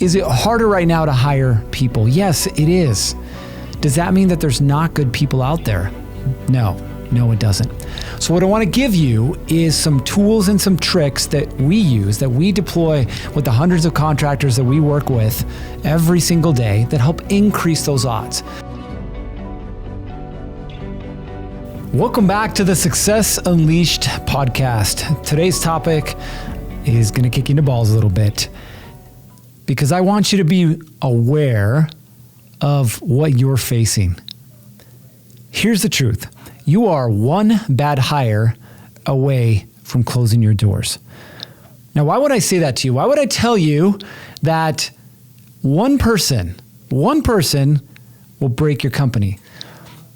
Is it harder right now to hire people? Yes, it is. Does that mean that there's not good people out there? No, it doesn't. So what I want to give you is some tools and some tricks that we use, that we deploy with the hundreds of contractors that we work with every single day that help increase those odds. Welcome back to the Success Unleashed podcast. Today's topic is going to kick you in the balls a little bit because I want you to be aware of what you're facing. Here's the truth. You are one bad hire away from closing your doors. Now, why would I say that to you? Why would I tell you that one person will break your company?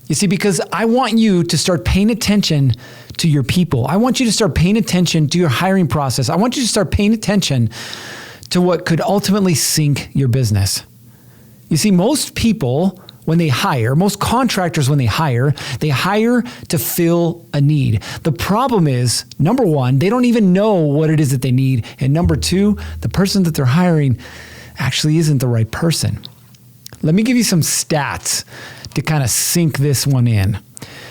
You see, because I want you to start paying attention to your people. I want you to start paying attention to your hiring process. I want you to start paying attention to what could ultimately sink your business. You see, most people, when they hire, most contractors, when they hire to fill a need. The problem is, number one, they don't even know what it is that they need. And number two, the person that they're hiring actually isn't the right person. Let me give you some stats to kind of sink this one in.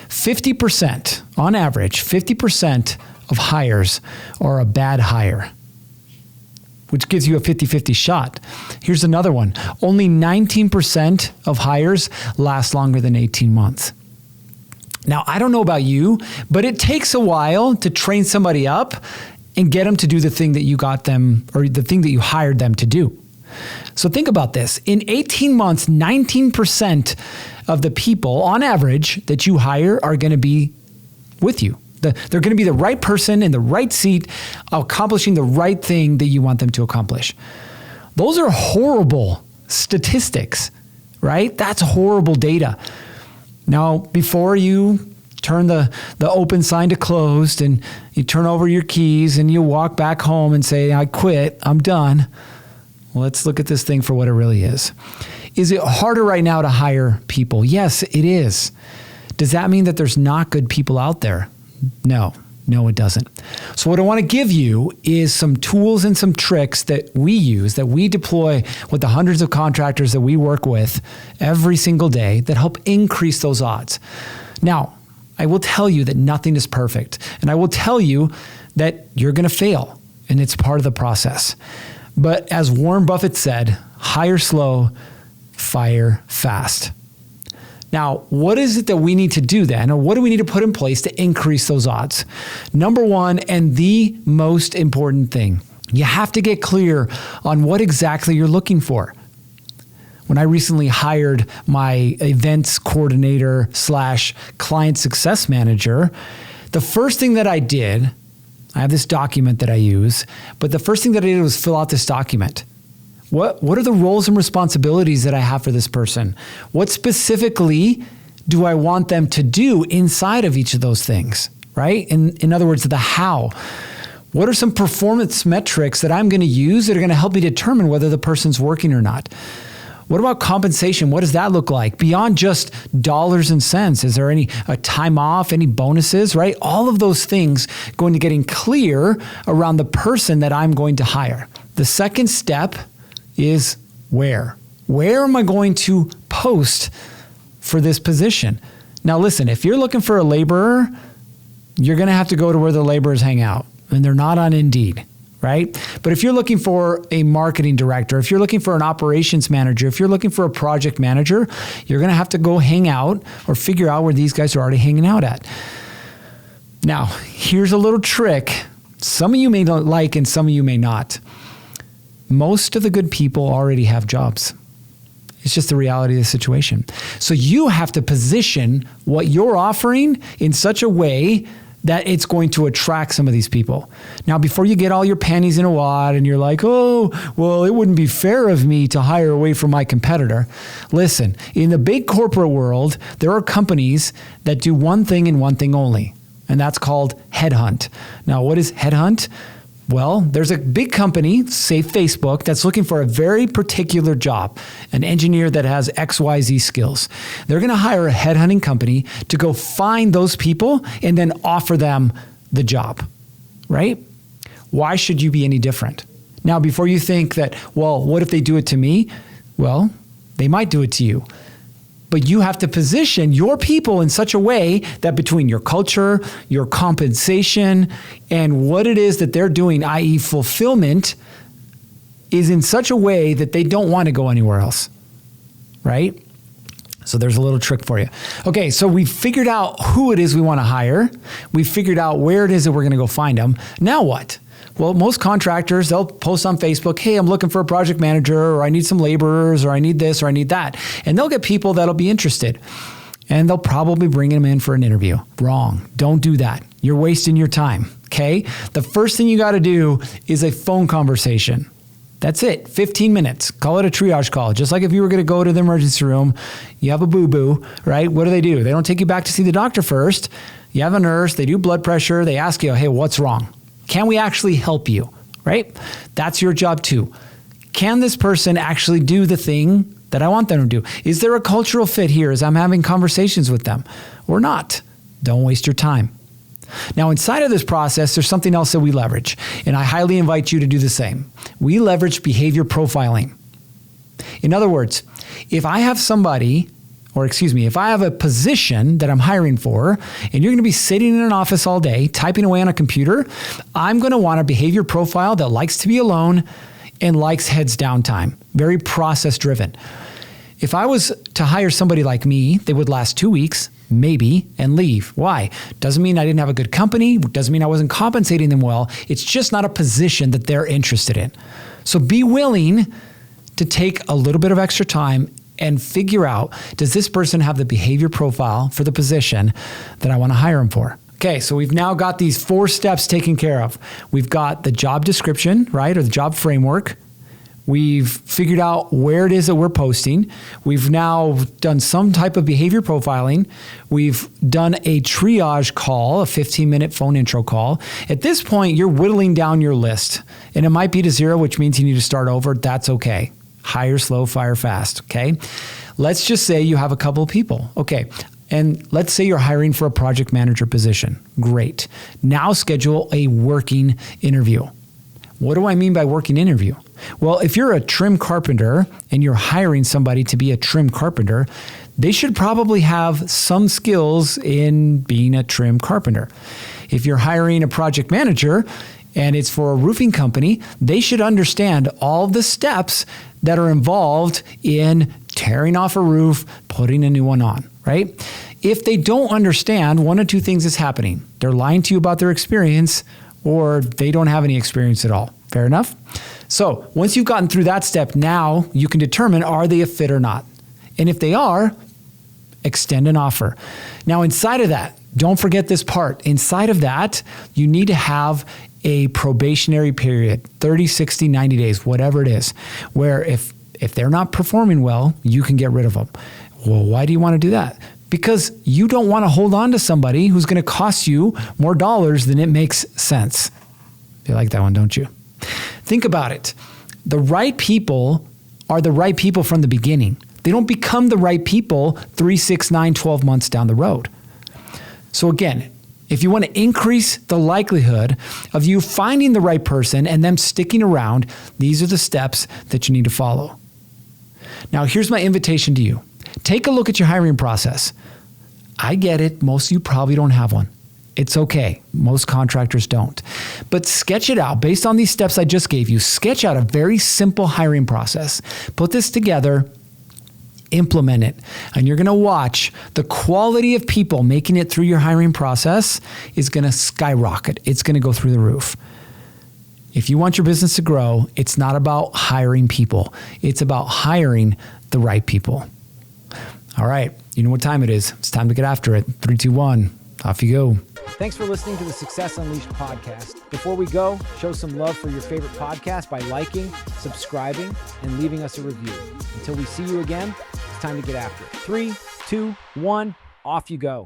50%, on average, 50% of hires are a bad hire, which gives you a 50-50 shot. Here's another one. Only 19% of hires last longer than 18 months. Now, I don't know about you, but it takes a while to train somebody up and get them to do the thing that you got them, or the thing that you hired them to do. So think about this. In 18 months, 19% of the people, on average, that you hire are going to be with you. They're going to be the right person in the right seat, accomplishing the right thing that you want them to accomplish. Those are horrible statistics, right? That's horrible data. Now, before you turn the open sign to closed and you turn over your keys and you walk back home and say, I quit, I'm done. Let's look at this thing for what it really is. Is it harder right now to hire people? Yes, it is. Does that mean that there's not good people out there? No, it doesn't. So what I want to give you is some tools and some tricks that we use, that we deploy with the hundreds of contractors that we work with every single day that help increase those odds. Now, I will tell you that nothing is perfect. And I will tell you that you're going to fail, and it's part of the process. But as Warren Buffett said, hire slow, fire fast. Now, what is it that we need to do then, or what do we need to put in place to increase those odds? Number one, and the most important thing, you have to get clear on what exactly you're looking for. When I recently hired my events coordinator / client success manager, the first thing that I did, I have this document that I use, but the first thing that I did was fill out this document. What are the roles and responsibilities that I have for this person? What specifically do I want them to do inside of each of those things, right? In other words, the how. What are some performance metrics that I'm going to use that are going to help me determine whether the person's working or not? What about compensation? What does that look like? Beyond just dollars and cents, is there any time off, any bonuses, right? All of those things going to getting clear around the person that I'm going to hire. The second step is where. Where am I going to post for this position? Now listen, if you're looking for a laborer, you're going to have to go to where the laborers hang out, and they're not on Indeed. Right? But if you're looking for a marketing director, if you're looking for an operations manager, if you're looking for a project manager, you're going to have to go hang out or figure out where these guys are already hanging out at. Now, here's a little trick. Some of you may not like and some of you may not. Most of the good people already have jobs. It's just the reality of the situation. So you have to position what you're offering in such a way that it's going to attract some of these people. Now, before you get all your panties in a wad and you're like, oh, well, it wouldn't be fair of me to hire away from my competitor. Listen, in the big corporate world, there are companies that do one thing and one thing only, and that's called headhunt. Now, what is headhunt? Well, there's a big company, say Facebook, that's looking for a very particular job, an engineer that has XYZ skills. They're going to hire a headhunting company to go find those people and then offer them the job, right? Why should you be any different? Now, before you think that, well, what if they do it to me? Well, they might do it to you. But you have to position your people in such a way that between your culture, your compensation, and what it is that they're doing, i.e. fulfillment, is in such a way that they don't want to go anywhere else, right? So there's a little trick for you. Okay, so we figured out who it is we want to hire. We figured out where it is that we're going to go find them. Now what? Well, most contractors, they'll post on Facebook, hey, I'm looking for a project manager, or I need some laborers, or I need this, or I need that. And they'll get people that'll be interested. And they'll probably bring them in for an interview. Wrong. Don't do that. You're wasting your time, okay? The first thing you got to do is a phone conversation. That's it. 15 minutes. Call it a triage call. Just like if you were going to go to the emergency room, you have a boo-boo, right? What do? They don't take you back to see the doctor first. You have a nurse. They do blood pressure. They ask you, hey, what's wrong? Can we actually help you, right? That's your job too. Can this person actually do the thing that I want them to do? Is there a cultural fit here as I'm having conversations with them or not? Don't waste your time. Now, inside of this process, there's something else that we leverage, and I highly invite you to do the same. We leverage behavior profiling. In other words, if I have a position that I'm hiring for, and you're going to be sitting in an office all day, typing away on a computer, I'm going to want a behavior profile that likes to be alone and likes heads down time, very process driven. If I was to hire somebody like me, they would last 2 weeks, maybe, and leave. Why? Doesn't mean I didn't have a good company. Doesn't mean I wasn't compensating them well. It's just not a position that they're interested in. So be willing to take a little bit of extra time and figure out, does this person have the behavior profile for the position that I want to hire them for? Okay, so we've now got these 4 steps taken care of. We've got the job description, right, or the job framework. We've figured out where it is that we're posting. We've now done some type of behavior profiling. We've done a triage call, a 15-minute phone intro call. At this point, you're whittling down your list, and it might be to 0, which means you need to start over. That's okay. Hire slow, fire fast, okay? Let's just say you have a couple of people. Okay, and let's say you're hiring for a project manager position. Great. Now schedule a working interview. What do I mean by working interview? Well, if you're a trim carpenter and you're hiring somebody to be a trim carpenter, they should probably have some skills in being a trim carpenter. If you're hiring a project manager and it's for a roofing company, they should understand all the steps that are involved in tearing off a roof, putting a new one on, right? If they don't understand, one of 2 things is happening. They're lying to you about their experience, or they don't have any experience at all. Fair enough? So once you've gotten through that step, now you can determine, are they a fit or not? And if they are, extend an offer. Now inside of that, don't forget this part. Inside of that, you need to have a probationary period, 30, 60, 90 days, whatever it is, where if they're not performing well, you can get rid of them. Well, why do you want to do that? Because you don't want to hold on to somebody who's going to cost you more dollars than it makes sense. You like that one, don't you? Think about it. The right people are the right people from the beginning. They don't become the right people 3, 6, 9, 12 months down the road. So again, if you want to increase the likelihood of you finding the right person and them sticking around, these are the steps that you need to follow. Now, here's my invitation to you. Take a look at your hiring process. I get it. Most of you probably don't have one. It's okay. Most contractors don't. But sketch it out based on these steps I just gave you. Sketch out a very simple hiring process. Put this together, implement it, and you're going to watch the quality of people making it through your hiring process is going to skyrocket. It's going to go through the roof. If you want your business to grow, it's not about hiring people. It's about hiring the right people. All right. You know what time it is. It's time to get after it. 3, 2, 1. Off you go. Thanks for listening to the Success Unleashed podcast. Before we go, show some love for your favorite podcast by liking, subscribing, and leaving us a review. Until we see you again, it's time to get after it. 3, 2, 1, off you go.